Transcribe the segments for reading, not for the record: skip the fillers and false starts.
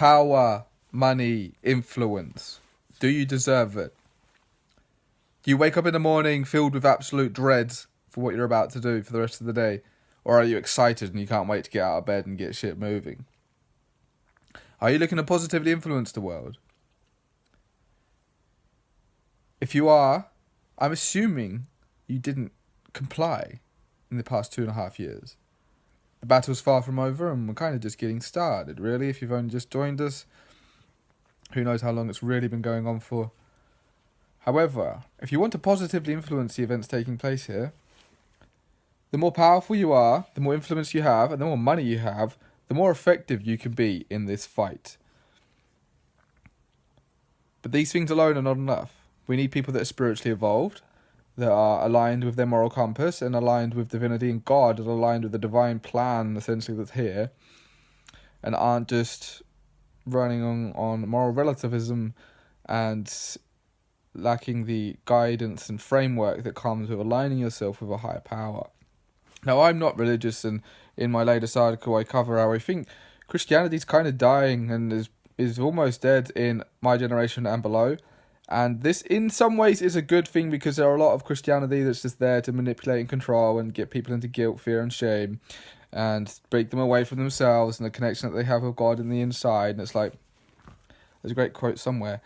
Power, money, influence. Do you deserve it? Do you wake up in the morning filled with absolute dread for what you're about to do for the rest of the day? Or are you excited and you can't wait to get out of bed and get shit moving? Are you looking to positively influence the world? If you are, I'm assuming you didn't comply in the past 2.5 years. The battle's far from over and we're kind of just getting started, really. If you've only just joined us, who knows how long it's really been going on for. However, if you want to positively influence the events taking place here, the more powerful you are, the more influence you have, and the more money you have, the more effective you can be in this fight. But these things alone are not enough. We need people that are spiritually evolved, that are aligned with their moral compass and aligned with divinity and God, and aligned with the divine plan, essentially, that's here, and aren't just running on moral relativism and lacking the guidance and framework that comes with aligning yourself with a higher power. Now, I'm not religious, and in my latest article I cover how I think Christianity's kind of dying and is almost dead in my generation and below. And this, in some ways, is a good thing because there are a lot of Christianity that's just there to manipulate and control and get people into guilt, fear and shame and break them away from themselves and the connection that they have with God in the inside. And it's like, there's a great quote somewhere.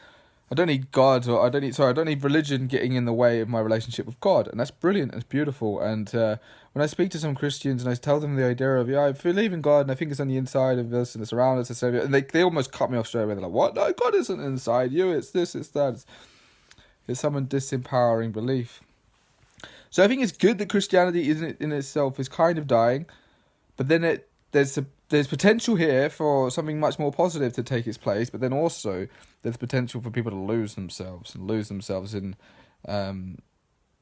I don't need God, or I don't need religion getting in the way of my relationship with God. And that's brilliant, it's beautiful. And when I speak to some Christians and I tell them the idea of, I believe in God and I think it's on the inside of us and it's around us, and they almost cut me off straight away. They're like, what? No, God isn't inside you, it's this, it's that. It's some disempowering belief. So I think it's good that Christianity in itself is kind of dying, but then there's potential here for something much more positive to take its place, but then also there's potential for people to lose themselves in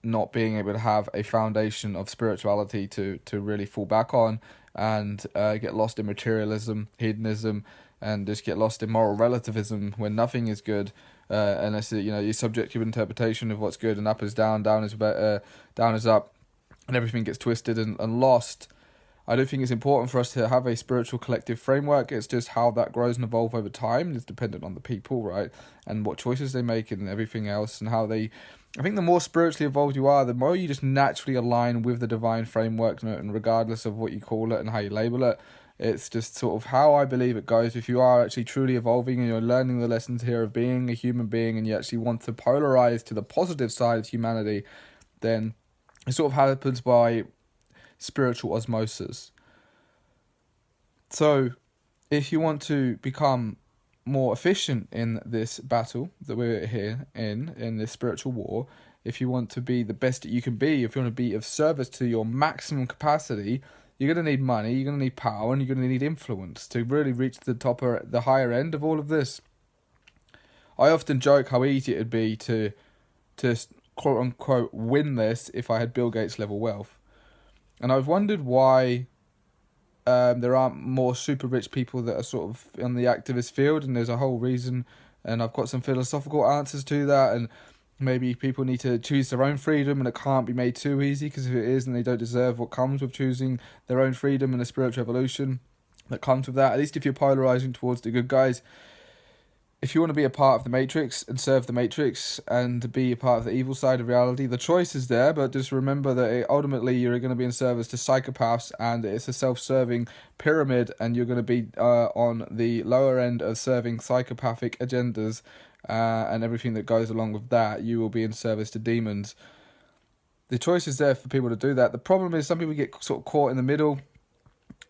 not being able to have a foundation of spirituality to really fall back on, and get lost in materialism, hedonism, and just get lost in moral relativism when nothing is good, unless your subjective interpretation of what's good, and up is down, down is better, down is up, and everything gets twisted and lost. I don't think it's important for us to have a spiritual collective framework. It's just how that grows and evolves over time. It's dependent on the people, right? And what choices they make and everything else, and how they... I think the more spiritually evolved you are, the more you just naturally align with the divine framework, and regardless of what you call it and how you label it. It's just sort of how I believe it goes. If you are actually truly evolving and you're learning the lessons here of being a human being, and you actually want to polarize to the positive side of humanity, then it sort of happens by spiritual osmosis. So if you want to become more efficient in this battle that we're here in this spiritual war, if you want to be the best that you can be, if you want to be of service to your maximum capacity, you're going to need money, you're going to need power, and you're going to need influence to really reach the top or the higher end of all of this. I often joke how easy it would be to quote unquote win this if I had Bill Gates level wealth. And I've wondered why there aren't more super rich people that are sort of in the activist field, and there's a whole reason, and I've got some philosophical answers to that, and maybe people need to choose their own freedom, and it can't be made too easy, because if it is, then they don't deserve what comes with choosing their own freedom and the spiritual evolution that comes with that, at least if you're polarizing towards the good guys. If you want to be a part of the Matrix and serve the Matrix and be a part of the evil side of reality, the choice is there, but just remember that ultimately you're going to be in service to psychopaths, and it's a self-serving pyramid, and you're going to be on the lower end of serving psychopathic agendas and everything that goes along with that. You will be in service to demons. The choice is there for people to do that. The problem is some people get sort of caught in the middle.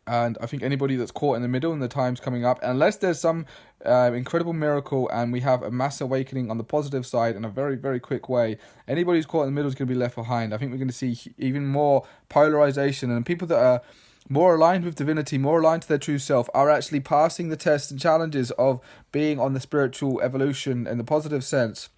And I think anybody that's caught in the middle, and the time's coming up, unless there's some incredible miracle and we have a mass awakening on the positive side in a very, very quick way, anybody who's caught in the middle is going to be left behind. I think we're going to see even more polarization, and people that are more aligned with divinity, more aligned to their true self, are actually passing the tests and challenges of being on the spiritual evolution in the positive sense,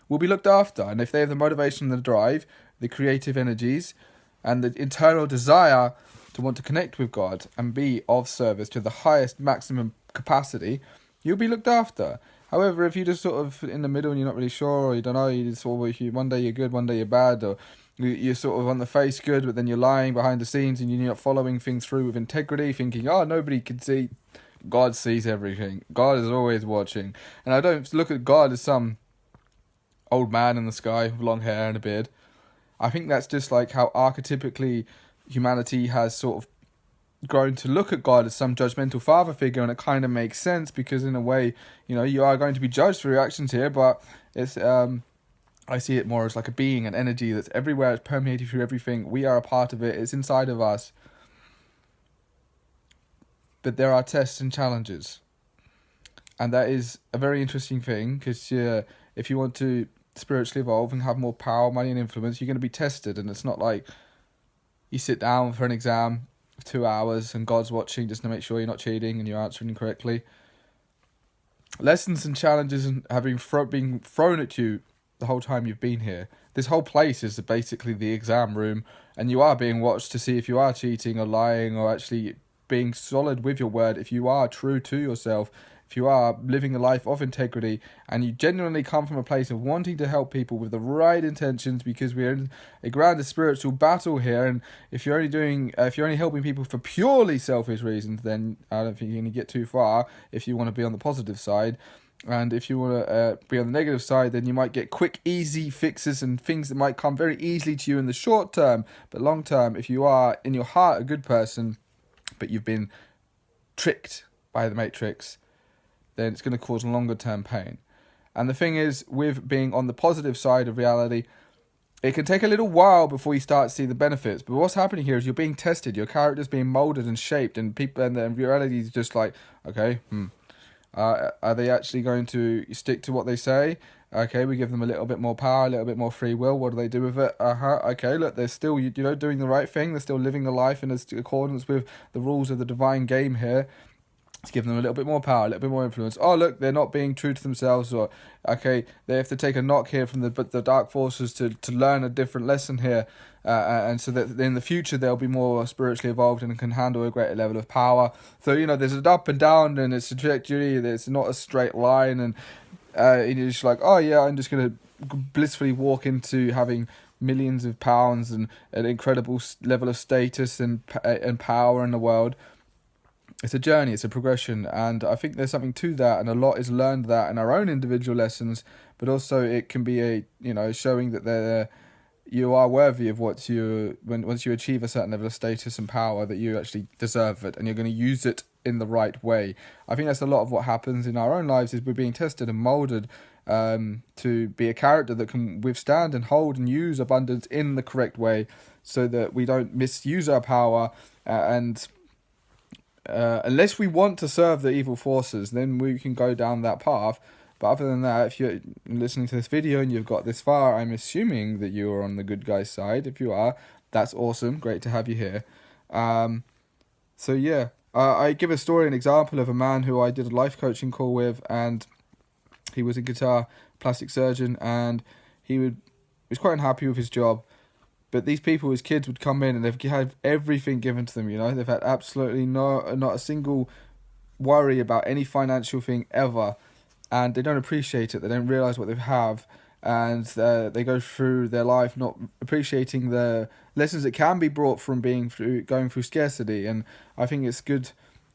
will be looked after. And if they have the motivation, the drive, the creative energies, and the internal desire to want to connect with God and be of service to the highest maximum capacity, you'll be looked after. However, if you're just sort of in the middle and you're not really sure, or you don't know, you just sort of, one day you're good, one day you're bad, or you're sort of on the face good, but then you're lying behind the scenes and you're not following things through with integrity, thinking, oh, nobody can see, God sees everything. God is always watching. And I don't look at God as some old man in the sky with long hair and a beard. I think that's just like how archetypically humanity has sort of grown to look at God as some judgmental father figure, and it kind of makes sense because in a way, you are going to be judged for your actions here, but it's I see it more as like a being, an energy that's everywhere, it's permeated through everything. We are a part of it, it's inside of us. But there are tests and challenges. And that is a very interesting thing because if you want to spiritually evolve and have more power, money, and influence, you're going to be tested. And it's not like you sit down for an exam for 2 hours and God's watching just to make sure you're not cheating and you're answering correctly. Lessons and challenges and being thrown at you the whole time you've been here. This whole place is basically the exam room, and you are being watched to see if you are cheating or lying or actually being solid with your word, if you are true to yourself, if you are living a life of integrity, and you genuinely come from a place of wanting to help people with the right intentions, because we're in a grander spiritual battle here. And if you're only helping people for purely selfish reasons, then I don't think you're going to get too far if you want to be on the positive side. And if you want to be on the negative side, then you might get quick, easy fixes and things that might come very easily to you in the short term. But long term, if you are in your heart a good person, but you've been tricked by the Matrix, then it's going to cause longer term pain. And the thing is, with being on the positive side of reality, it can take a little while before you start to see the benefits. But what's happening here is you're being tested, your character's being molded and shaped, and reality is just like, okay, are they actually going to stick to what they say? Okay, we give them a little bit more power, a little bit more free will. What do they do with it? Okay, look, they're still, doing the right thing. They're still living the life in accordance with the rules of the divine game here. Let's give them a little bit more power, a little bit more influence. Oh, look, they're not being true to themselves. Or, okay, they have to take a knock here from the dark forces to learn a different lesson here. And so that in the future they'll be more spiritually evolved and can handle a greater level of power. So, there's an up and down, and it's a trajectory. It's not a straight line. And you're just like, oh, yeah, I'm just going to blissfully walk into having millions of pounds and an incredible level of status and power in the world. It's a journey, it's a progression, and I think there's something to that, and a lot is learned that in our own individual lessons, but also it can be showing that you are worthy of once you achieve a certain level of status and power, that you actually deserve it, and you're going to use it in the right way. I think that's a lot of what happens in our own lives, is we're being tested and molded to be a character that can withstand and hold and use abundance in the correct way, so that we don't misuse our power unless we want to serve the evil forces, then we can go down that path. But other than that, if you're listening to this video and you've got this far, I'm assuming that you are on the good guy's side. If you are, that's awesome. Great to have you here. So yeah, I give a story, an example of a man who I did a life coaching call with, and he was a guitar plastic surgeon, and he was quite unhappy with his job. But these people, his kids, would come in and they've had everything given to them, They've had absolutely not a single worry about any financial thing ever. And they don't appreciate it. They don't realise what they have. And they go through their life not appreciating the lessons that can be brought from going through scarcity. And I think it's good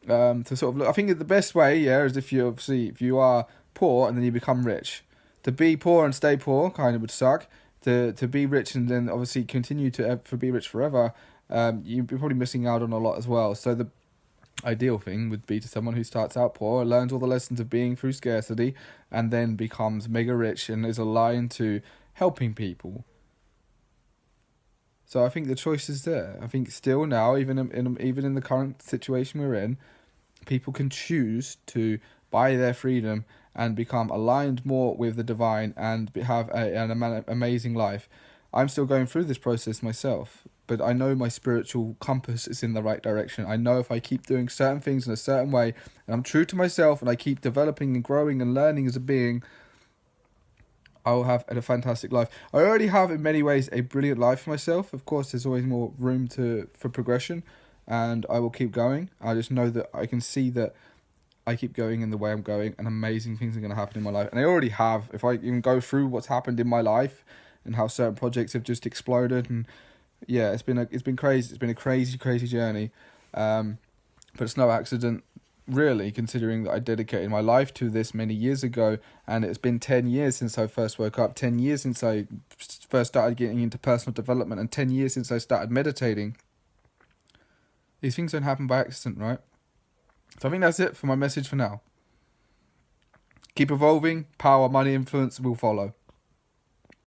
to sort of look. I think the best way, is if you are poor and then you become rich. To be poor and stay poor kind of would suck. To be rich and then obviously continue to be rich forever, you'd be probably missing out on a lot as well. So the ideal thing would be to someone who starts out poor, learns all the lessons of being through scarcity, and then becomes mega rich and is aligned to helping people. So I think the choice is there. I think still now, even in the current situation we're in, people can choose to buy their freedom and become aligned more with the divine and have an amazing life. I'm still going through this process myself, but I know my spiritual compass is in the right direction. I know if I keep doing certain things in a certain way, and I'm true to myself, and I keep developing and growing and learning as a being, I will have a fantastic life. I already have, in many ways, a brilliant life for myself. Of course, there's always more room for progression, and I will keep going. I just know that I can see that I keep going in the way I'm going, and amazing things are going to happen in my life. And I already have. If I even go through what's happened in my life and how certain projects have just exploded, and it's been crazy. It's been a crazy journey. But it's no accident really, considering that I dedicated my life to this many years ago, and it's been 10 years since I first woke up, 10 years since I first started getting into personal development, and 10 years since I started meditating. These things don't happen by accident, right? So I think that's it for my message for now. Keep evolving, power, money, influence will follow.